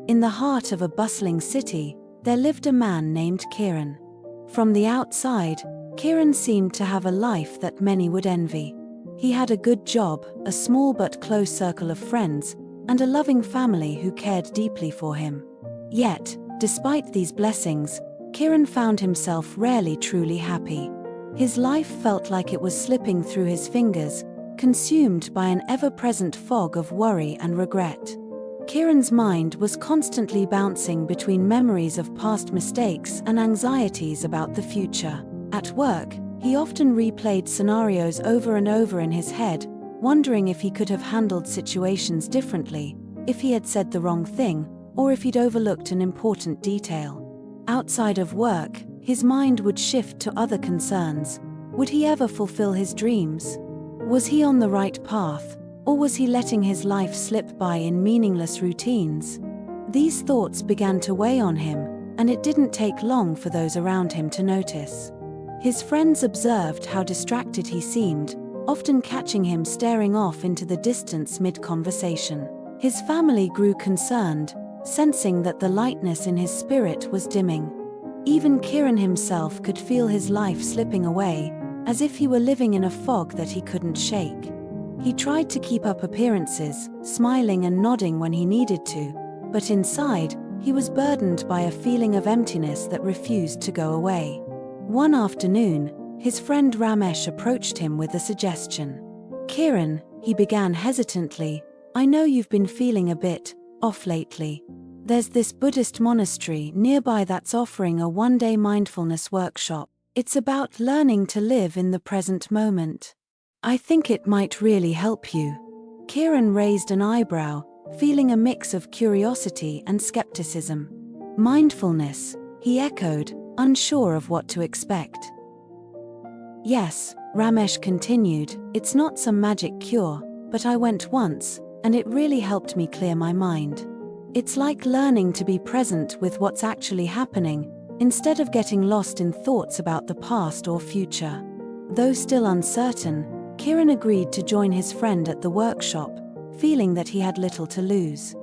In the heart of a bustling city, there lived a man named Kiran. From the outside, Kiran seemed to have a life that many would envy. He had a good job, a small but close circle of friends, and a loving family who cared deeply for him. Yet, despite these blessings, Kiran found himself rarely truly happy. His life felt like it was slipping through his fingers, consumed by an ever-present fog of worry and regret. Kiran's mind was constantly bouncing between memories of past mistakes and anxieties about the future. At work, he often replayed scenarios over and over in his head, wondering if he could have handled situations differently, if he had said the wrong thing, or if he'd overlooked an important detail. Outside of work, his mind would shift to other concerns. Would he ever fulfill his dreams? Was he on the right path? Or was he letting his life slip by in meaningless routines? These thoughts began to weigh on him, and it didn't take long for those around him to notice. His friends observed how distracted he seemed, often catching him staring off into the distance mid-conversation. His family grew concerned, sensing that the lightness in his spirit was dimming. Even Kiran himself could feel his life slipping away, as if he were living in a fog that he couldn't shake. He tried to keep up appearances, smiling and nodding when he needed to, but inside, he was burdened by a feeling of emptiness that refused to go away. One afternoon, his friend Ramesh approached him with a suggestion. "Kiran," he began hesitantly, "I know you've been feeling a bit off lately. There's this Buddhist monastery nearby that's offering a one-day mindfulness workshop. It's about learning to live in the present moment. I think it might really help you." Kiran raised an eyebrow, feeling a mix of curiosity and skepticism. "Mindfulness," he echoed, unsure of what to expect. "Yes," Ramesh continued, "it's not some magic cure, but I went once, and it really helped me clear my mind. It's like learning to be present with what's actually happening, instead of getting lost in thoughts about the past or future." Though still uncertain, Kiran agreed to join his friend at the workshop, feeling that he had little to lose.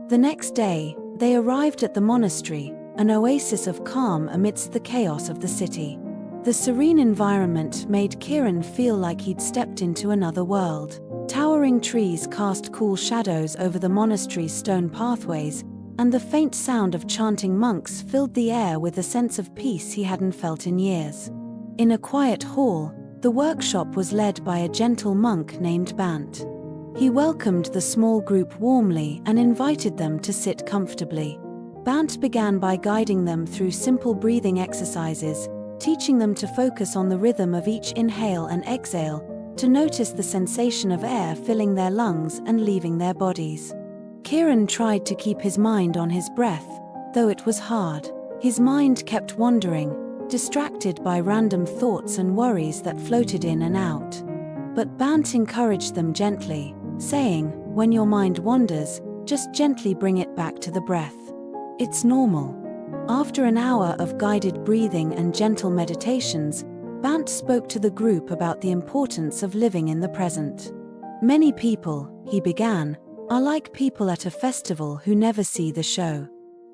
The next day, they arrived at the monastery, an oasis of calm amidst the chaos of the city. The serene environment made Kiran feel like he'd stepped into another world. Towering trees cast cool shadows over the monastery's stone pathways, and the faint sound of chanting monks filled the air with a sense of peace he hadn't felt in years. In a quiet hall, the workshop was led by a gentle monk named Bant. He welcomed the small group warmly and invited them to sit comfortably. Bant began by guiding them through simple breathing exercises, teaching them to focus on the rhythm of each inhale and exhale, to notice the sensation of air filling their lungs and leaving their bodies. Kiran tried to keep his mind on his breath, though it was hard. His mind kept wandering, distracted by random thoughts and worries that floated in and out. But Bant encouraged them gently, saying, "When your mind wanders, just gently bring it back to the breath. It's normal." After an hour of guided breathing and gentle meditations, Bant spoke to the group about the importance of living in the present. "Many people," he began, "are like people at a festival who never see the show.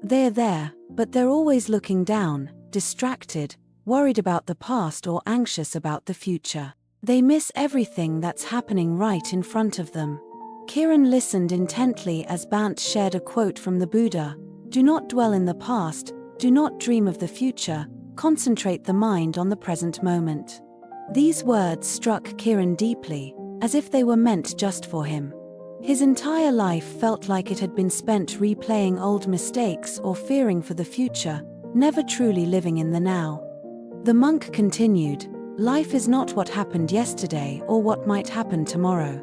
They're there, but they're always looking down, distracted, worried about the past or anxious about the future. They miss everything that's happening right in front of them." Kiran listened intently as Bant shared a quote from the Buddha: "Do not dwell in the past, do not dream of the future, concentrate the mind on the present moment." These words struck Kiran deeply, as if they were meant just for him. His entire life felt like it had been spent replaying old mistakes or fearing for the future, never truly living in the now. The monk continued, "Life is not what happened yesterday or what might happen tomorrow.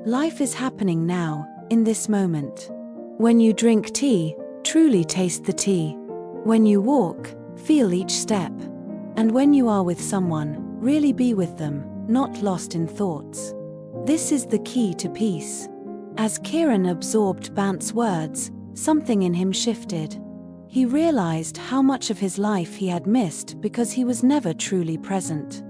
Life is happening now, in this moment. When you drink tea, truly taste the tea. When you walk, feel each step. And when you are with someone, really be with them, not lost in thoughts. This is the key to peace." As Kiran absorbed Bant's words, something in him shifted. He realized how much of his life he had missed because he was never truly present.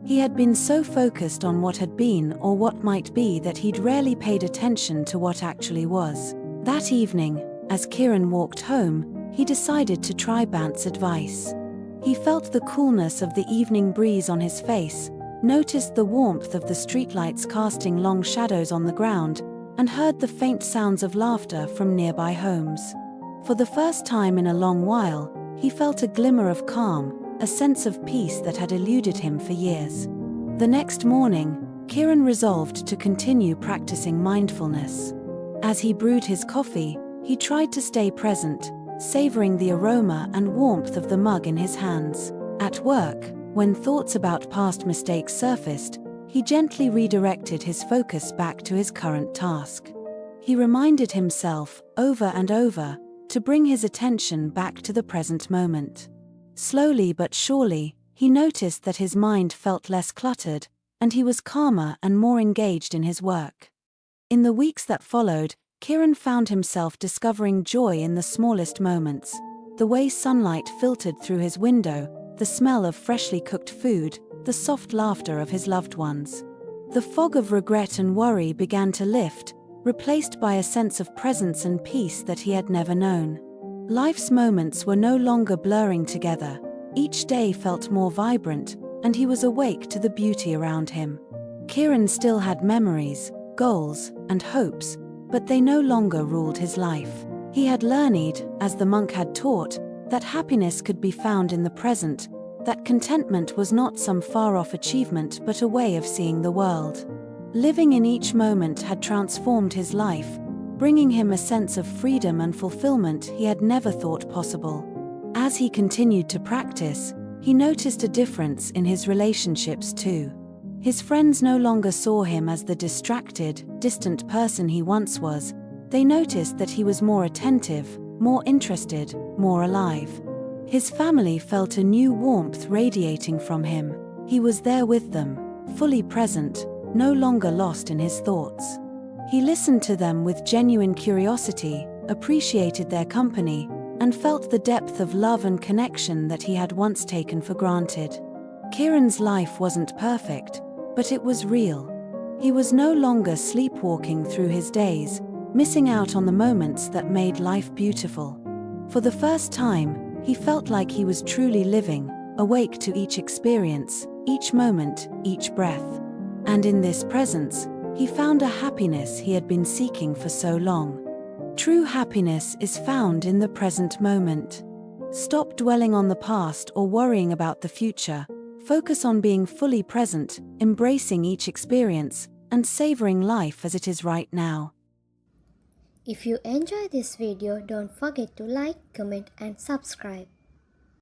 He had been so focused on what had been or what might be that he'd rarely paid attention to what actually was. That evening, as Kiran walked home, he decided to try Bant's advice. He felt the coolness of the evening breeze on his face, noticed the warmth of the streetlights casting long shadows on the ground, and heard the faint sounds of laughter from nearby homes. For the first time in a long while, he felt a glimmer of calm, a sense of peace that had eluded him for years. The next morning, Kiran resolved to continue practicing mindfulness. As he brewed his coffee, he tried to stay present, savoring the aroma and warmth of the mug in his hands. At work, when thoughts about past mistakes surfaced, he gently redirected his focus back to his current task. He reminded himself, over and over, to bring his attention back to the present moment. Slowly but surely, he noticed that his mind felt less cluttered, and he was calmer and more engaged in his work. In the weeks that followed, Kiran found himself discovering joy in the smallest moments: the way sunlight filtered through his window, the smell of freshly cooked food, the soft laughter of his loved ones. The fog of regret and worry began to lift, replaced by a sense of presence and peace that he had never known. Life's moments were no longer blurring together. Each day felt more vibrant, and he was awake to the beauty around him. Kiran still had memories, goals, and hopes, but they no longer ruled his life. He had learned, as the monk had taught, that happiness could be found in the present, that contentment was not some far-off achievement but a way of seeing the world. Living in each moment had transformed his life, bringing him a sense of freedom and fulfillment he had never thought possible. As he continued to practice, he noticed a difference in his relationships too. His friends no longer saw him as the distracted, distant person he once was. They noticed that he was more attentive, more interested, more alive. His family felt a new warmth radiating from him. He was there with them, fully present, no longer lost in his thoughts. He listened to them with genuine curiosity, appreciated their company, and felt the depth of love and connection that he had once taken for granted. Kiran's life wasn't perfect, but it was real. He was no longer sleepwalking through his days, missing out on the moments that made life beautiful. For the first time, he felt like he was truly living, awake to each experience, each moment, each breath. And in this presence, he found a happiness he had been seeking for so long. True happiness is found in the present moment. Stop dwelling on the past or worrying about the future. Focus on being fully present, embracing each experience, and savoring life as it is right now. If you enjoy this video, don't forget to like, comment and subscribe.